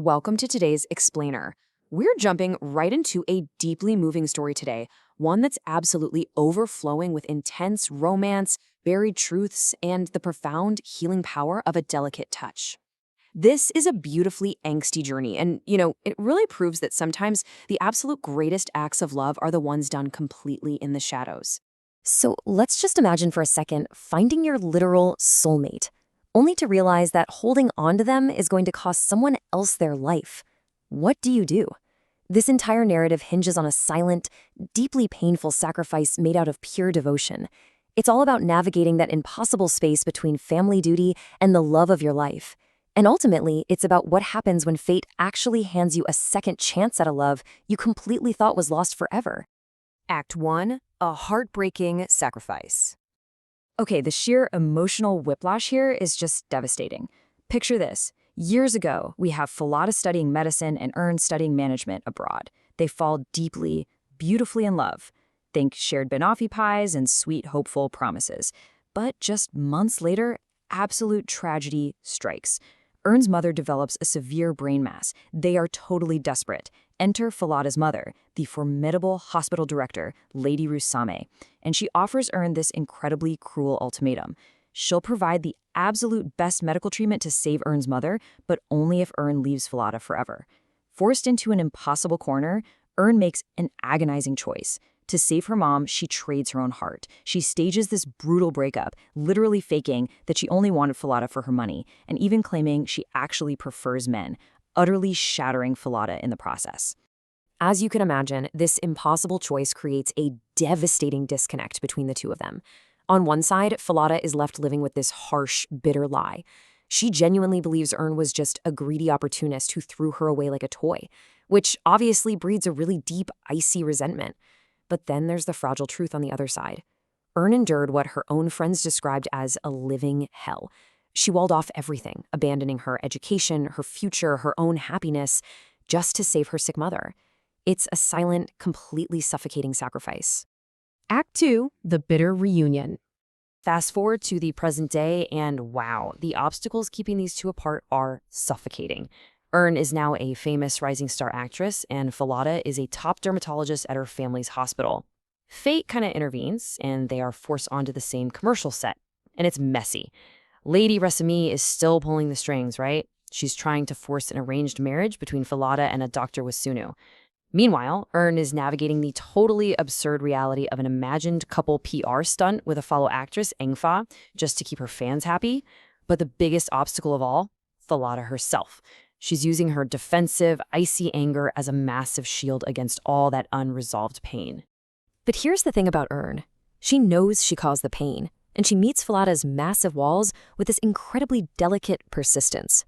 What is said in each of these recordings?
Welcome to today's Explainer. We're jumping right into a deeply moving story today, one that's absolutely overflowing with intense romance, buried truths, and the profound healing power of a delicate touch. This is a beautifully angsty journey, and, it really proves that sometimes the absolute greatest acts of love are the ones done completely in the shadows. So let's just imagine for a second finding your literal soulmate, only to realize that holding on to them is going to cost someone else their life. What do you do? This entire narrative hinges on a silent, deeply painful sacrifice made out of pure devotion. It's all about navigating that impossible space between family duty and the love of your life. And ultimately, it's about what happens when fate actually hands you a second chance at a love you completely thought was lost forever. Act 1. A heartbreaking sacrifice. Okay, the sheer emotional whiplash here is just devastating. Picture this. Years ago, we have Falada studying medicine and Ern studying management abroad. They fall deeply, beautifully in love. Think shared banoffee pies and sweet, hopeful promises. But just months later, absolute tragedy strikes. Ern's mother develops a severe brain mass. They are totally desperate. Enter Falada's mother, the formidable hospital director, Lady Rusame, and she offers Ern this incredibly cruel ultimatum. She'll provide the absolute best medical treatment to save Ern's mother, but only if Ern leaves Falada forever. Forced into an impossible corner, Ern makes an agonizing choice. To save her mom, she trades her own heart. She stages this brutal breakup, literally faking that she only wanted Falada for her money, and even claiming she actually prefers men, utterly shattering Falada in the process. As you can imagine, this impossible choice creates a devastating disconnect between the two of them. On one side, Falada is left living with this harsh, bitter lie. She genuinely believes Ern was just a greedy opportunist who threw her away like a toy, which obviously breeds a really deep, icy resentment. But then there's the fragile truth on the other side. Ern endured what her own friends described as a living hell. She walled off everything, abandoning her education, her future, her own happiness, just to save her sick mother. It's a silent, completely suffocating sacrifice. Act 2. The bitter reunion. Fast forward to the present day, and wow, the obstacles keeping these two apart are suffocating. Ern is now a famous rising star actress, and Falada is a top dermatologist at her family's hospital. Fate kind of intervenes, and they are forced onto the same commercial set, and it's messy. Lady Resami is still pulling the strings, right? She's trying to force an arranged marriage between Falada and a Dr. Wasunu. Meanwhile, Ern is navigating the totally absurd reality of an imagined couple PR stunt with a fellow actress, Engfa, just to keep her fans happy. But the biggest obstacle of all, Falada herself. She's using her defensive, icy anger as a massive shield against all that unresolved pain. But here's the thing about Ern. She knows she caused the pain, and she meets Falada's massive walls with this incredibly delicate persistence.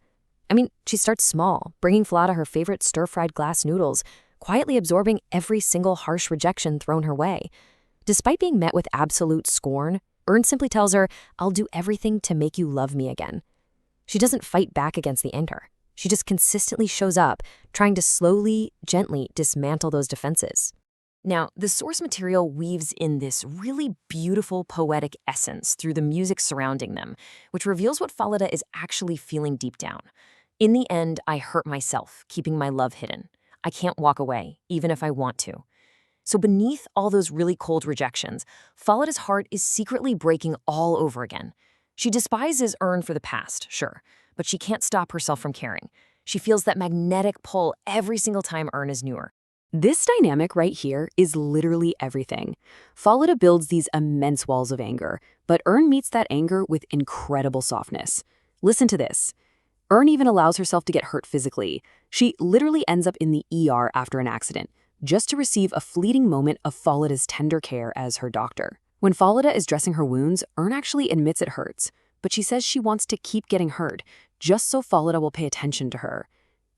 She starts small, bringing Falada her favorite stir-fried glass noodles, quietly absorbing every single harsh rejection thrown her way. Despite being met with absolute scorn, Ern simply tells her, "I'll do everything to make you love me again." She doesn't fight back against the anger. She just consistently shows up, trying to slowly, gently dismantle those defenses. Now, the source material weaves in this really beautiful poetic essence through the music surrounding them, which reveals what Falada is actually feeling deep down. In the end, I hurt myself, keeping my love hidden. I can't walk away, even if I want to. So beneath all those really cold rejections, Falada's heart is secretly breaking all over again. She despises Ern for the past, sure, but she can't stop herself from caring. She feels that magnetic pull every single time Ern is near. This dynamic right here is literally everything. Falada builds these immense walls of anger, but Ern meets that anger with incredible softness. Listen to this. Ern even allows herself to get hurt physically. She literally ends up in the ER after an accident, just to receive a fleeting moment of Falada's tender care as her doctor. When Falada is dressing her wounds, Ern actually admits it hurts, but she says she wants to keep getting hurt, just so Falada will pay attention to her.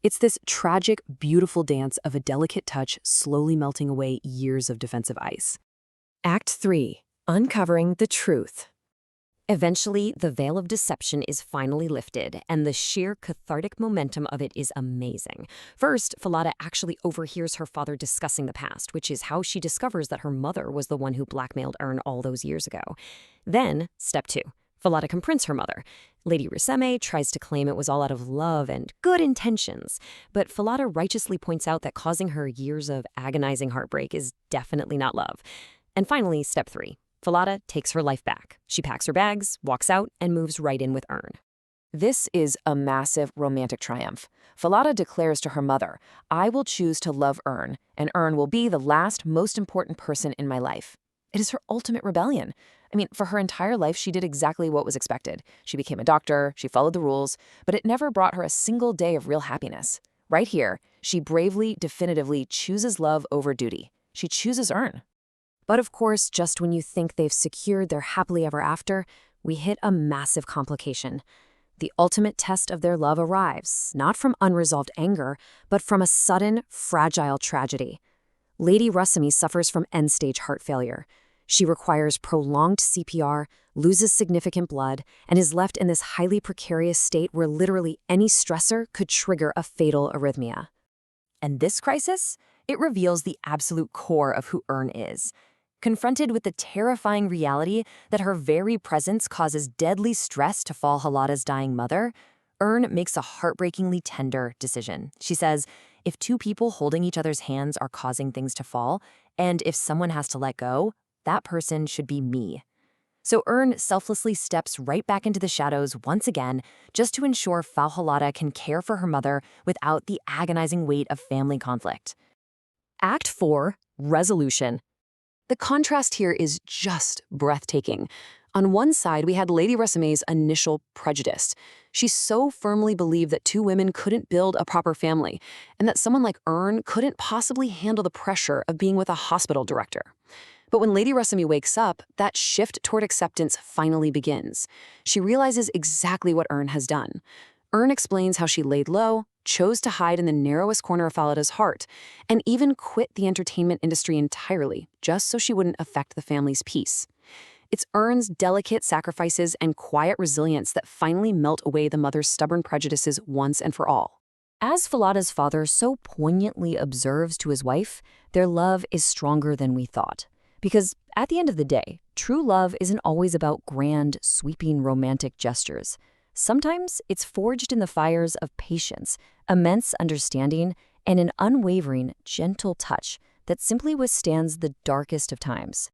It's this tragic, beautiful dance of a delicate touch slowly melting away years of defensive ice. Act 3. Uncovering the truth. Eventually, the veil of deception is finally lifted, and the sheer cathartic momentum of it is amazing. First, Falada actually overhears her father discussing the past, which is how she discovers that her mother was the one who blackmailed Ern all those years ago. Then, step 2. Falada confronts her mother. Lady Reseme tries to claim it was all out of love and good intentions, but Falada righteously points out that causing her years of agonizing heartbreak is definitely not love. And finally, step 3. Falada takes her life back. She packs her bags, walks out, and moves right in with Ern. This is a massive romantic triumph. Falada declares to her mother, "I will choose to love Ern, and Ern will be the last, most important person in my life." It is her ultimate rebellion. I mean, for her entire life, she did exactly what was expected. She became a doctor, she followed the rules, but it never brought her a single day of real happiness. Right here, she bravely, definitively chooses love over duty. She chooses Ern. But of course, just when you think they've secured their happily ever after, we hit a massive complication. The ultimate test of their love arrives, not from unresolved anger, but from a sudden, fragile tragedy. Lady Reseme suffers from end-stage heart failure. She requires prolonged CPR, loses significant blood, and is left in this highly precarious state where literally any stressor could trigger a fatal arrhythmia. And this crisis? It reveals the absolute core of who Ern is. Confronted with the terrifying reality that her very presence causes deadly stress to Falada's dying mother, Ern makes a heartbreakingly tender decision. She says, if two people holding each other's hands are causing things to fall, and if someone has to let go, that person should be me. So Ern selflessly steps right back into the shadows once again, just to ensure Falada can care for her mother without the agonizing weight of family conflict. Act 4, Resolution. The contrast here is just breathtaking. On one side, we had Lady Reseme's initial prejudice. She so firmly believed that two women couldn't build a proper family, and that someone like Ern couldn't possibly handle the pressure of being with a hospital director. But when Lady Reseme wakes up, that shift toward acceptance finally begins. She realizes exactly what Ern has done. Ern explains how she laid low, chose to hide in the narrowest corner of Falada's heart, and even quit the entertainment industry entirely, just so she wouldn't affect the family's peace. It's Ern's delicate sacrifices and quiet resilience that finally melt away the mother's stubborn prejudices once and for all. As Falada's father so poignantly observes to his wife, their love is stronger than we thought. Because at the end of the day, true love isn't always about grand, sweeping romantic gestures. Sometimes it's forged in the fires of patience, immense understanding, and an unwavering, gentle touch that simply withstands the darkest of times.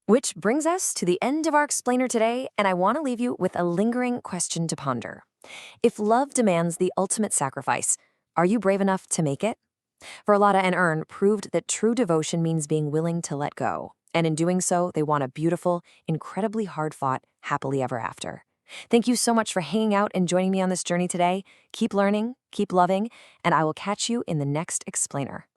Which brings us to the end of our explainer today, and I want to leave you with a lingering question to ponder. If love demands the ultimate sacrifice, are you brave enough to make it? Falada and Ern proved that true devotion means being willing to let go, and in doing so, they won a beautiful, incredibly hard-fought, happily ever after. Thank you so much for hanging out and joining me on this journey today. Keep learning, keep loving, and I will catch you in the next explainer.